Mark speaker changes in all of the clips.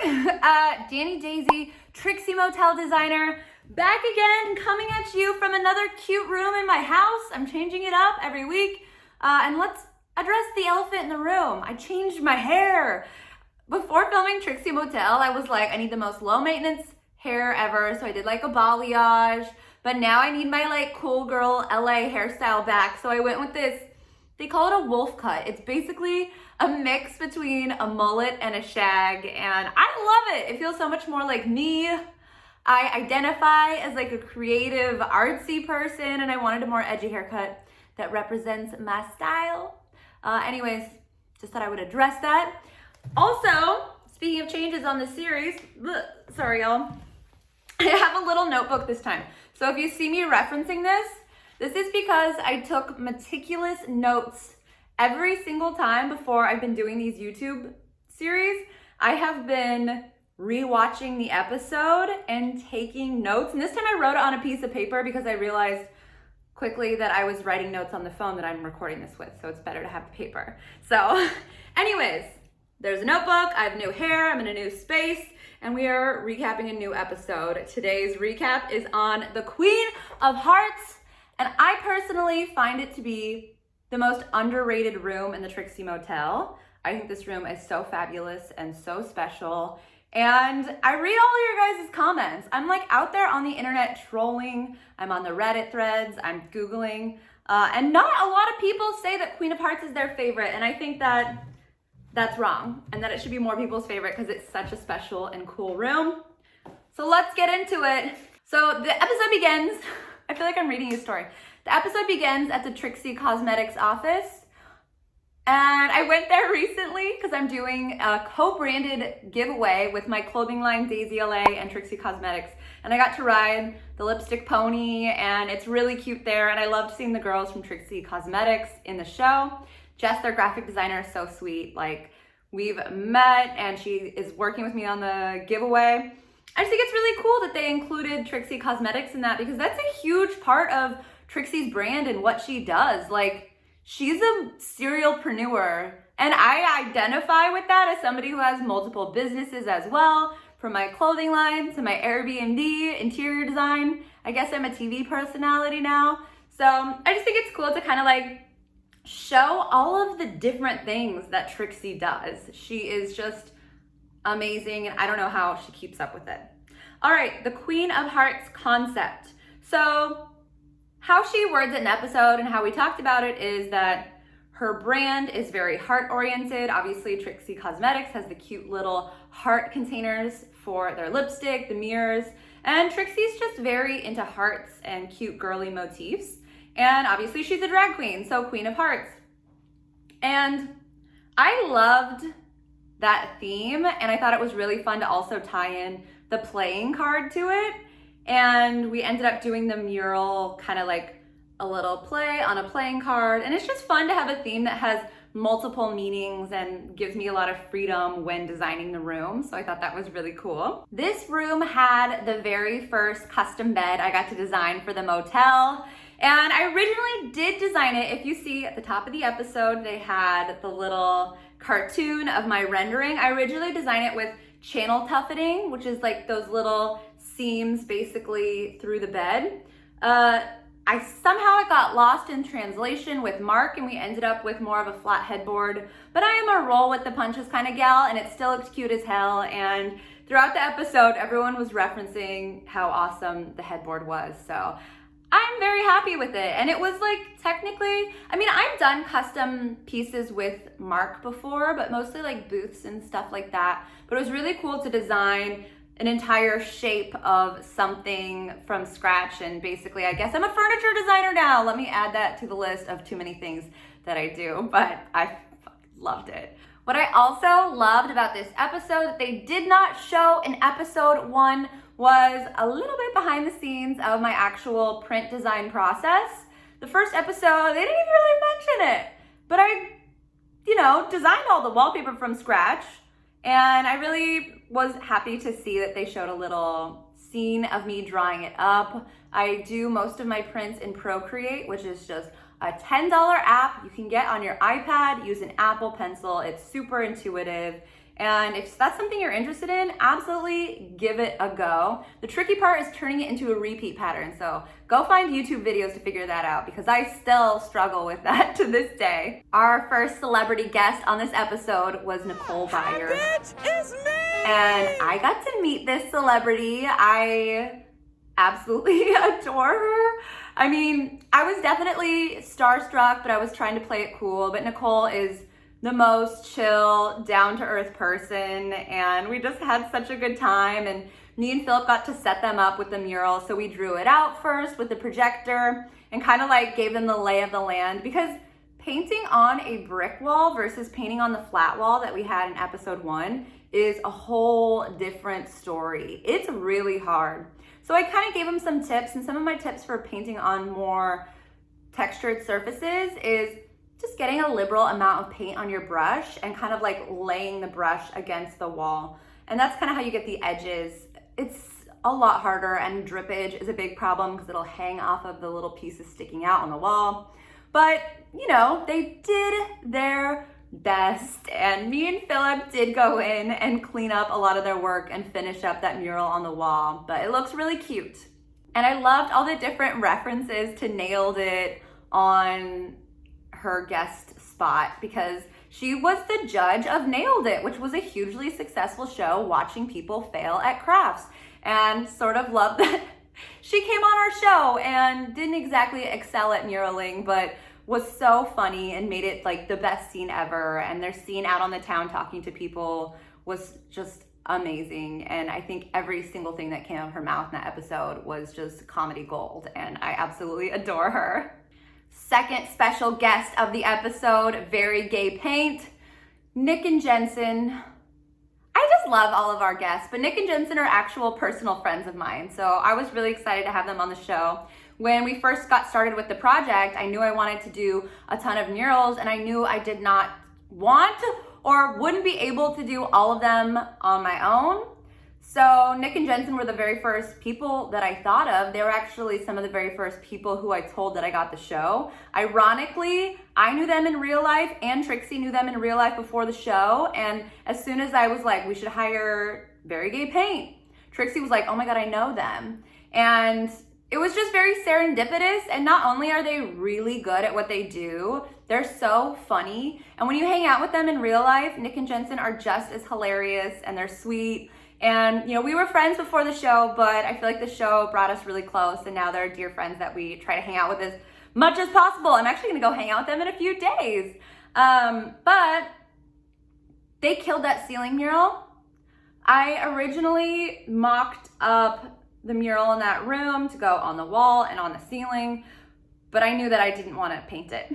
Speaker 1: Dani Dazey, Trixie Motel designer, back again, coming at you from another cute room in my house. I'm changing it up every week, and let's address the elephant in the room. I changed my hair. Before filming Trixie Motel, I was like, I need the most low maintenance hair ever, so I did like a balayage, but now I need my like cool girl LA hairstyle back, so I went with this. They call it a wolf cut. It's basically a mix between a mullet and a shag, and I love it. It feels so much more like me. I identify as like a creative, artsy person, and I wanted a more edgy haircut that represents my style. Anyways, just thought I would address that. Also, speaking of changes on the series, sorry y'all, I have a little notebook this time. So if you see me referencing this is because I took meticulous notes every single time before I've been doing these YouTube series. I have been rewatching the episode and taking notes. And this time I wrote it on a piece of paper because I realized quickly that I was writing notes on the phone that I'm recording this with. So it's better to have the paper. So anyways, there's a notebook. I have new hair. I'm in a new space. And we are recapping a new episode. Today's recap is on the Queen of Hearts. And I personally find it to be the most underrated room in the Trixie Motel. I think this room is so fabulous and so special. And I read all your guys' comments. I'm like out there on the internet trolling. I'm on the Reddit threads. I'm Googling. And not a lot of people say that Queen of Hearts is their favorite. And I think that that's wrong. And that it should be more people's favorite because it's such a special and cool room. So let's get into it. So the episode begins. I feel like I'm reading a story. The episode begins at the Trixie Cosmetics office. And I went there recently because I'm doing a co-branded giveaway with my clothing line, Daisy LA and Trixie Cosmetics. And I got to ride the lipstick pony, and it's really cute there. And I loved seeing the girls from Trixie Cosmetics in the show. Jess, their graphic designer, is so sweet. Like, we've met and she is working with me on the giveaway. I just think it's really cool that they included Trixie Cosmetics in that because that's a huge part of Trixie's brand and what she does. Like, she's a serialpreneur, and I identify with that as somebody who has multiple businesses as well, from my clothing line to my Airbnb, interior design. I guess I'm a TV personality now. So I just think it's cool to kind of like show all of the different things that Trixie does. She is just amazing, and I don't know how she keeps up with it. All right, the Queen of Hearts concept. So how she words it in episode and how we talked about it is that her brand is very heart-oriented. Obviously, Trixie Cosmetics has the cute little heart containers for their lipstick, the mirrors, and Trixie's just very into hearts and cute girly motifs. And obviously she's a drag queen, so Queen of Hearts. And I loved that theme, and I thought it was really fun to also tie in the playing card to it. And we ended up doing the mural, kind of like a little play on a playing card. And it's just fun to have a theme that has multiple meanings and gives me a lot of freedom when designing the room. So I thought that was really cool. This room had the very first custom bed I got to design for the motel. And I originally did design it. If you see at the top of the episode, they had the little cartoon of my rendering. I originally designed it with channel tuffeting, which is like those little seams basically through the bed. I somehow got lost in translation with Mark, and we ended up with more of a flat headboard. But I am a roll with the punches kind of gal, and it still looks cute as hell. And throughout the episode, everyone was referencing how awesome the headboard was. So I'm very happy with it. And it was like technically, I mean, I've done custom pieces with Mark before, but mostly like booths and stuff like that. But it was really cool to design an entire shape of something from scratch. And basically, I guess I'm a furniture designer now. Let me add that to the list of too many things that I do, but I loved it. What I also loved about this episode that they did not show in episode 1 was a little bit behind the scenes of my actual print design process. The first episode, they didn't even really mention it, but I, designed all the wallpaper from scratch, and I really was happy to see that they showed a little scene of me drawing it up. I do most of my prints in Procreate, which is just a $10 app you can get on your iPad. Use an Apple Pencil. It's super intuitive. And if that's something you're interested in, absolutely give it a go. The tricky part is turning it into a repeat pattern. So go find YouTube videos to figure that out because I still struggle with that to this day. Our first celebrity guest on this episode was Nicole Byer.
Speaker 2: That is me!
Speaker 1: And I got to meet this celebrity. I absolutely adore her. I mean, I was definitely starstruck, but I was trying to play it cool. But Nicole is the most chill, down-to-earth person, and we just had such a good time. And me and Philip got to set them up with the mural, so we drew it out first with the projector and kind of like gave them the lay of the land, because painting on a brick wall versus painting on the flat wall that we had in episode 1 is a whole different story. It's really hard. So I kind of gave them some tips, and some of my tips for painting on more textured surfaces is just getting a liberal amount of paint on your brush and kind of like laying the brush against the wall. And that's kind of how you get the edges. It's a lot harder, and drippage is a big problem because it'll hang off of the little pieces sticking out on the wall. But, you know, they did their best, and me and Philip did go in and clean up a lot of their work and finish up that mural on the wall, but it looks really cute. And I loved all the different references to Nailed It on her guest spot, because she was the judge of Nailed It, which was a hugely successful show watching people fail at crafts, and sort of loved that she came on our show and didn't exactly excel at muraling, but was so funny and made it like the best scene ever. And their scene out on the town talking to people was just amazing. And I think every single thing that came out of her mouth in that episode was just comedy gold, and I absolutely adore her. Second special guest of the episode, Very Gay Paint, Nick and Jensen. I just love all of our guests, but Nick and Jensen are actual personal friends of mine, so I was really excited to have them on the show. When we first got started with the project, I knew I wanted to do a ton of murals, and I knew I did not want or wouldn't be able to do all of them on my own. So Nick and Jensen were the very first people that I thought of. They were actually some of the very first people who I told that I got the show. Ironically, I knew them in real life, and Trixie knew them in real life before the show. And as soon as I was like, we should hire Very Gay Paint, Trixie was like, oh my God, I know them. And it was just very serendipitous. And not only are they really good at what they do, they're so funny. And when you hang out with them in real life, Nick and Jensen are just as hilarious, and they're sweet. And, you know, we were friends before the show, but I feel like the show brought us really close, and now they're dear friends that we try to hang out with as much as possible. I'm actually gonna go hang out with them in a few days. But they killed that ceiling mural. I originally mocked up the mural in that room to go on the wall and on the ceiling, but I knew that I didn't want to paint it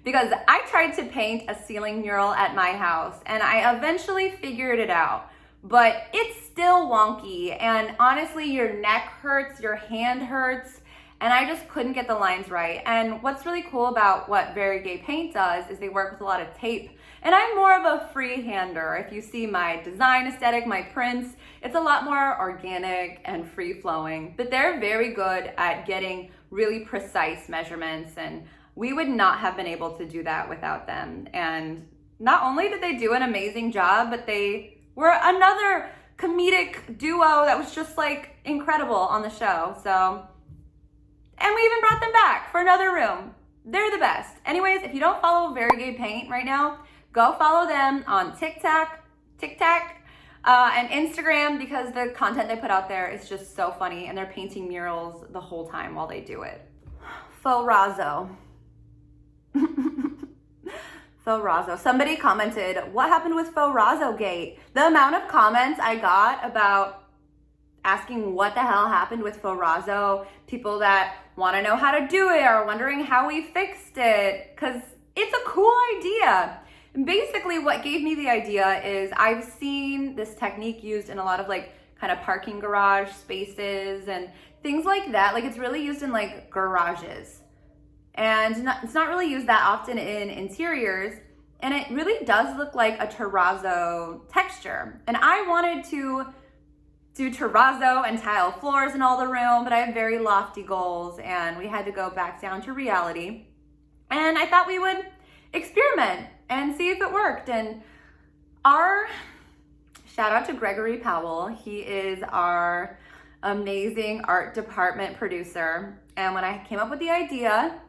Speaker 1: because I tried to paint a ceiling mural at my house, and I eventually figured it out. But it's still wonky, and honestly, your neck hurts, your hand hurts, and I just couldn't get the lines right. And what's really cool about what Very Gay Paint does is they work with a lot of tape, and I'm more of a freehander. If you see my design aesthetic, my prints, it's a lot more organic and free-flowing, but they're very good at getting really precise measurements, and we would not have been able to do that without them. And not only did they do an amazing job, but they were another comedic duo that was just like incredible on the show. So, and we even brought them back for another room. They're the best. Anyways, if you don't follow Very Gay Paint right now, go follow them on TikTok, and Instagram, because the content they put out there is just so funny, and they're painting murals the whole time while they do it. Fauzrazzo. Fauzrazzo. Somebody commented, what happened with Fauzrazzo Gate? The amount of comments I got about asking what the hell happened with Fauzrazzo, people that want to know how to do it or wondering how we fixed it, because it's a cool idea. And basically what gave me the idea is I've seen this technique used in a lot of like kind of parking garage spaces and things like that. Like it's really used in like garages. And it's not really used that often in interiors, and it really does look like a terrazzo texture. And I wanted to do terrazzo and tile floors in all the room, but I have very lofty goals, and we had to go back down to reality. And I thought we would experiment and see if it worked. And our shout out to Gregory Powell. He is our amazing art department producer. And when I came up with the idea,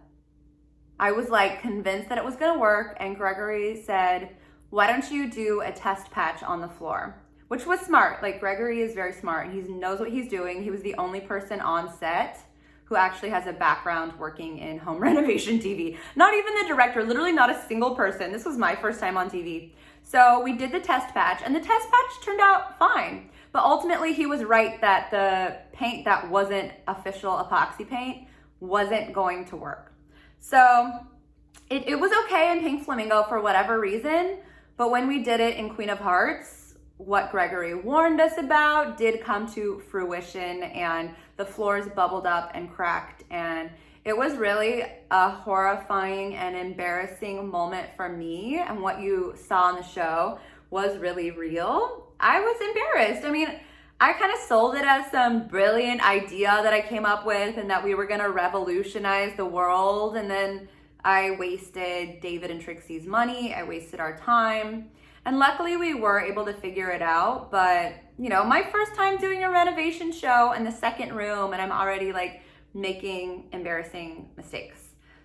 Speaker 1: I was like convinced that it was gonna work. And Gregory said, why don't you do a test patch on the floor? Which was smart. Like, Gregory is very smart and he knows what he's doing. He was the only person on set who actually has a background working in home renovation TV. Not even the director, literally not a single person. This was my first time on TV. So we did the test patch and the test patch turned out fine. But ultimately he was right that the paint that wasn't official epoxy paint wasn't going to work. So it was okay in Pink Flamingo for whatever reason, but when we did it in Queen of Hearts, what Gregory warned us about did come to fruition, and the floors bubbled up and cracked, and it was really a horrifying and embarrassing moment for me, and what you saw on the show was really real. I was embarrassed. I mean, I kind of sold it as some brilliant idea that I came up with and that we were gonna revolutionize the world, and then I wasted David and Trixie's money, I wasted our time. And luckily we were able to figure it out, but you know, my first time doing a renovation show in the second room and I'm already like making embarrassing mistakes.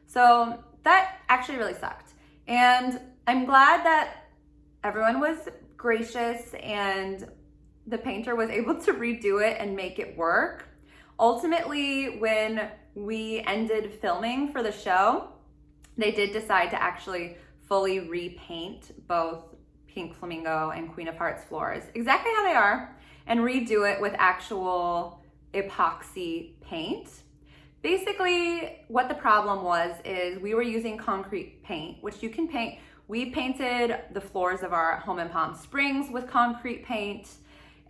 Speaker 1: So that actually really sucked. And I'm glad that everyone was gracious and the painter was able to redo it and make it work. Ultimately, when we ended filming for the show, they did decide to actually fully repaint both Pink Flamingo and Queen of Hearts floors exactly how they are and redo it with actual epoxy paint. Basically, what the problem was is we were using concrete paint, which you can paint. We painted the floors of our home in Palm Springs with concrete paint,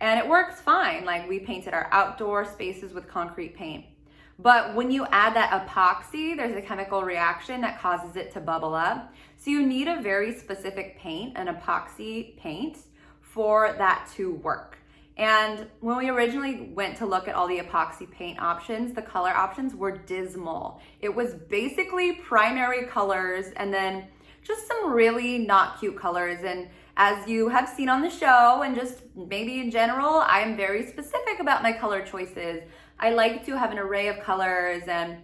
Speaker 1: and it works fine. Like, we painted our outdoor spaces with concrete paint. But when you add that epoxy, there's a chemical reaction that causes it to bubble up. So you need a very specific paint, an epoxy paint, for that to work. And when we originally went to look at all the epoxy paint options, the color options were dismal. It was basically primary colors and then just some really not cute colors. And as you have seen on the show and just maybe in general, I am very specific about my color choices. I like to have an array of colors and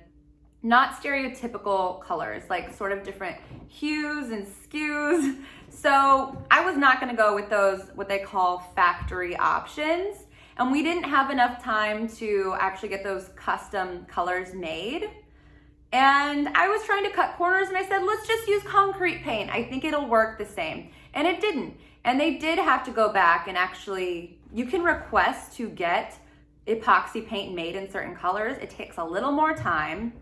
Speaker 1: not stereotypical colors, like sort of different hues and skews. So I was not gonna go with those, what they call factory options. And we didn't have enough time to actually get those custom colors made. And I was trying to cut corners and I said, let's just use concrete paint. I think it'll work the same. And it didn't. And they did have to go back and actually, you can request to get epoxy paint made in certain colors. It takes a little more time.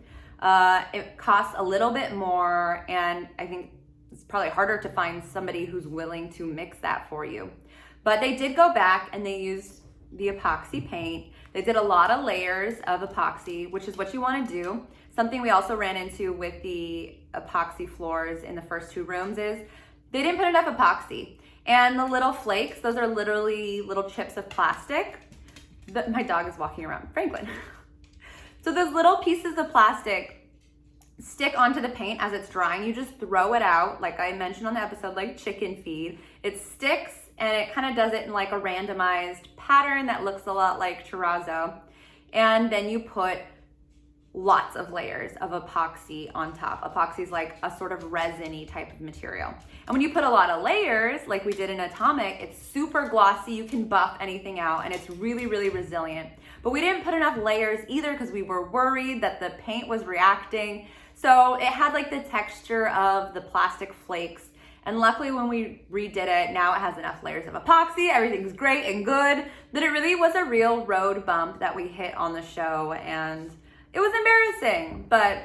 Speaker 1: It costs a little bit more, and I think it's probably harder to find somebody who's willing to mix that for you. But they did go back and they used the epoxy paint. They did a lot of layers of epoxy, which is what you want to do. Something we also ran into with the epoxy floors in the first two rooms is they didn't put enough epoxy. And the little flakes, those are literally little chips of plastic. My dog is walking around, Franklin. So those little pieces of plastic stick onto the paint as it's drying. You just throw it out, like I mentioned on the episode, like chicken feed. It sticks and it kind of does it in like a randomized pattern that looks a lot like terrazzo. And then you put lots of layers of epoxy on top. Epoxy is like a sort of resiny type of material. And when you put a lot of layers, like we did in Atomic, it's super glossy, you can buff anything out, and it's really, really resilient. But we didn't put enough layers either because we were worried that the paint was reacting. So it had like the texture of the plastic flakes. And luckily when we redid it, now it has enough layers of epoxy, everything's great and good, that it really was a real road bump that we hit on the show, and it was embarrassing, but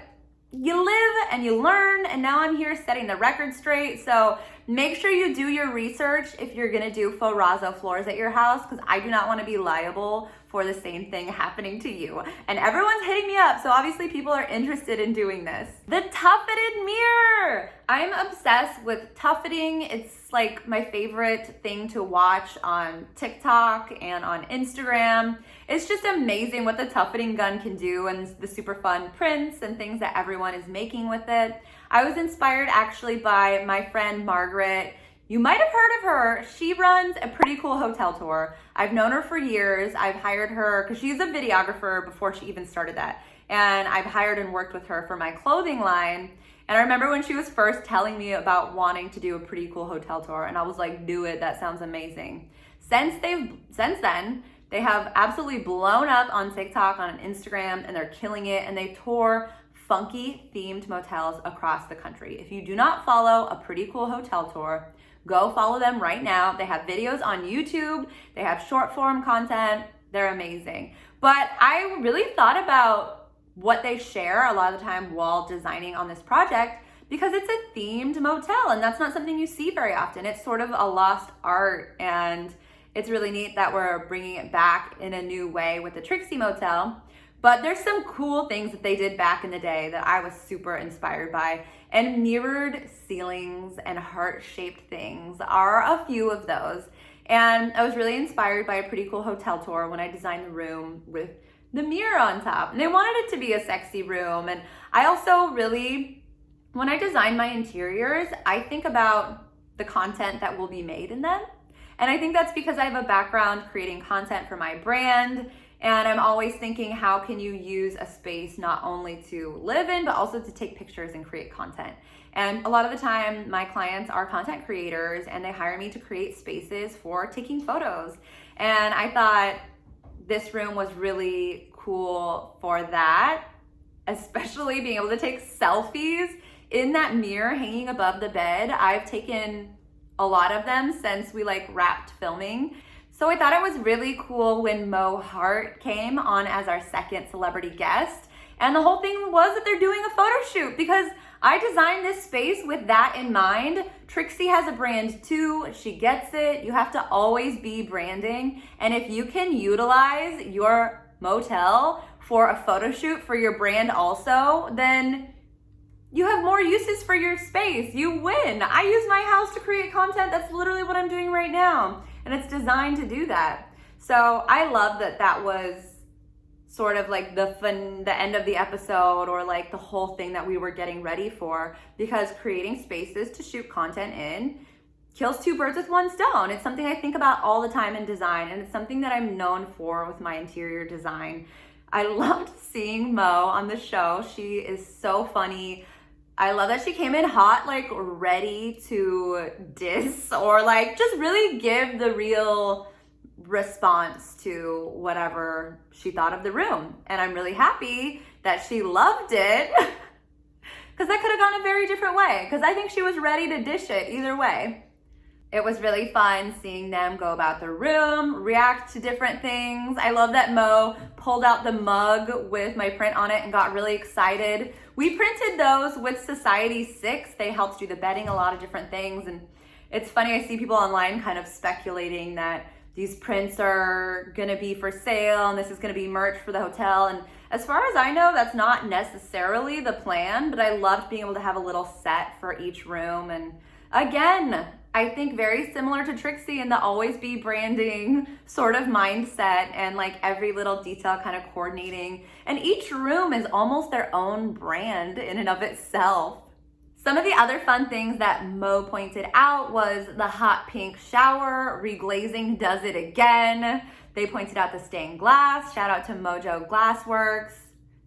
Speaker 1: you live and you learn, and now I'm here setting the record straight. So make sure you do your research if you're gonna do Fauzrazzo floors at your house, because I do not want to be liable for the same thing happening to you. And everyone's hitting me up, so obviously people are interested in doing this. The tufted mirror! I'm obsessed with tufting. It's like my favorite thing to watch on TikTok and on Instagram. It's just amazing what the tufting gun can do and the super fun prints and things that everyone is making with it. I was inspired actually by my friend Margaret You might have heard of her. She runs a pretty cool hotel tour. I've known her for years. I've hired her because she's a videographer before she even started that. And I've hired and worked with her for my clothing line. And I remember when she was first telling me about wanting to do a pretty cool hotel tour, and I was like, do it, that sounds amazing. Since then, they have absolutely blown up on TikTok, on Instagram, and they're killing it, and they tour funky themed motels across the country. If you do not follow a pretty cool hotel tour, go follow them right now. They have videos on YouTube, they have short form content, they're amazing. But I really thought about what they share a lot of the time while designing on this project, because it's a themed motel and that's not something you see very often. It's sort of a lost art, and it's really neat that we're bringing it back in a new way with the Trixie Motel. But there's some cool things that they did back in the day that I was super inspired by, and mirrored ceilings and heart-shaped things are a few of those. And I was really inspired by a pretty cool hotel tour when I designed the room with the mirror on top. And they wanted it to be a sexy room. And I also really, when I design my interiors, I think about the content that will be made in them. And I think that's because I have a background creating content for my brand. And I'm always thinking, how can you use a space not only to live in, but also to take pictures and create content? And a lot of the time, my clients are content creators and they hire me to create spaces for taking photos. And I thought this room was really cool for that, especially being able to take selfies in that mirror hanging above the bed. I've taken a lot of them since we wrapped filming. So I thought it was really cool when Mo Hart came on as our second celebrity guest. And the whole thing was that they're doing a photo shoot because I designed this space with that in mind. Trixie has a brand too. She gets it. You have to always be branding. And if you can utilize your motel for a photo shoot for your brand also, then you have more uses for your space. You win. I use my house to create content. That's literally what I'm doing right now. And it's designed to do that. So I love that that was sort of the end of the episode, or the whole thing that we were getting ready for, because creating spaces to shoot content in kills two birds with one stone. It's something I think about all the time in design, and it's something that I'm known for with my interior design. I loved seeing Mo on the show. She is so funny. I love that she came in hot, ready to diss or just really give the real response to whatever she thought of the room. And I'm really happy that she loved it, because that could have gone a very different way, because I think she was ready to dish it either way. It was really fun seeing them go about the room, react to different things. I love that Mo pulled out the mug with my print on it and got really excited. We printed those with Society 6. They helped do the bedding, a lot of different things. And it's funny, I see people online kind of speculating that these prints are gonna be for sale and this is gonna be merch for the hotel. And as far as I know, that's not necessarily the plan, but I loved being able to have a little set for each room. And again, I think very similar to Trixie in the always be branding sort of mindset, and every little detail kind of coordinating. And each room is almost their own brand in and of itself. Some of the other fun things that Mo pointed out was the hot pink shower. Reglazing does it again. They pointed out the stained glass. Shout out to Mojo Glassworks.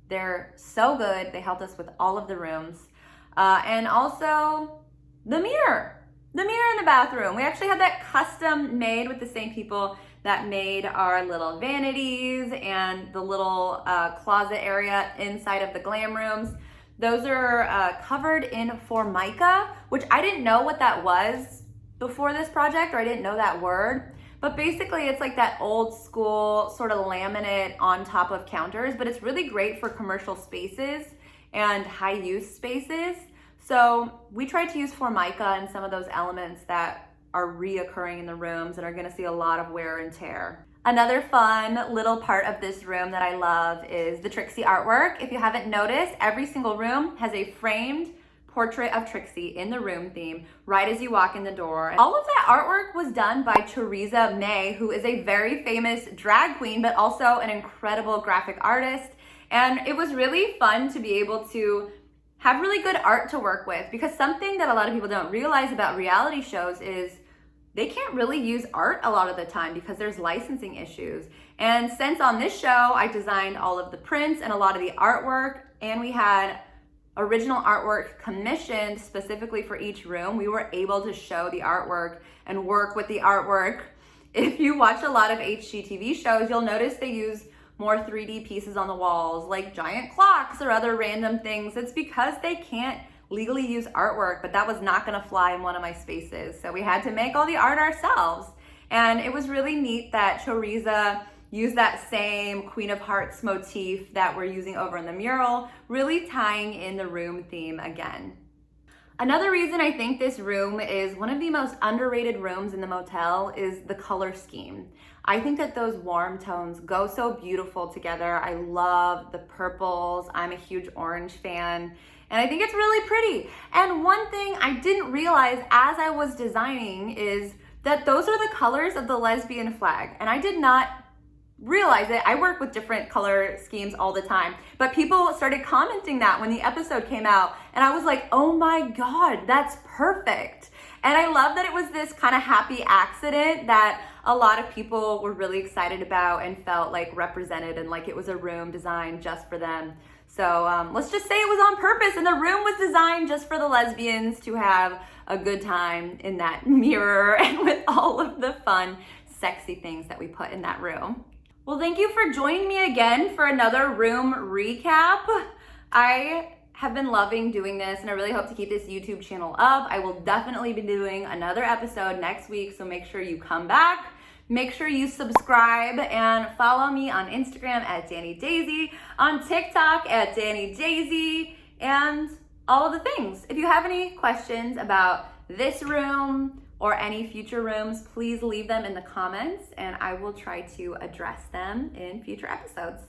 Speaker 1: They're so good. They helped us with all of the rooms. And also the mirror. The mirror in the bathroom. We actually had that custom made with the same people that made our little vanities and the little closet area inside of the glam rooms. Those are covered in Formica, which I didn't know what that was before this project, or I didn't know that word. But basically it's that old school sort of laminate on top of counters, but it's really great for commercial spaces and high use spaces. So we tried to use Formica and some of those elements that are reoccurring in the rooms and are gonna see a lot of wear and tear. Another fun little part of this room that I love is the Trixie artwork. If you haven't noticed, every single room has a framed portrait of Trixie in the room theme right as you walk in the door. All of that artwork was done by Theresa May, who is a very famous drag queen, but also an incredible graphic artist. And it was really fun to be able to have really good art to work with, because something that a lot of people don't realize about reality shows is they can't really use art a lot of the time because there's licensing issues. And since on this show, I designed all of the prints and a lot of the artwork, and we had original artwork commissioned specifically for each room, we were able to show the artwork and work with the artwork. If you watch a lot of HGTV shows, you'll notice they use more 3D pieces on the walls, like giant clocks or other random things. It's because they can't legally use artwork, but that was not gonna fly in one of my spaces. So we had to make all the art ourselves. And it was really neat that Choriza used that same Queen of Hearts motif that we're using over in the mural, really tying in the room theme again. Another reason I think this room is one of the most underrated rooms in the motel is the color scheme. I think that those warm tones go so beautiful together. I love the purples. I'm a huge orange fan, and I think it's really pretty. And one thing I didn't realize as I was designing is that those are the colors of the lesbian flag, and I did not realize it. I work with different color schemes all the time, but people started commenting that when the episode came out, and I was like, oh my God, that's perfect. And I love that it was this kind of happy accident that a lot of people were really excited about and felt like represented, and like it was a room designed just for them. So let's just say it was on purpose, and the room was designed just for the lesbians to have a good time in that mirror and with all of the fun, sexy things that we put in that room. Well, thank you for joining me again for another room recap. I have been loving doing this, and I really hope to keep this YouTube channel up. I will definitely be doing another episode next week, so make sure you come back. Make sure you subscribe and follow me on Instagram at Dani Dazey, on TikTok at Dani Dazey, and all of the things. If you have any questions about this room or any future rooms, please leave them in the comments, and I will try to address them in future episodes.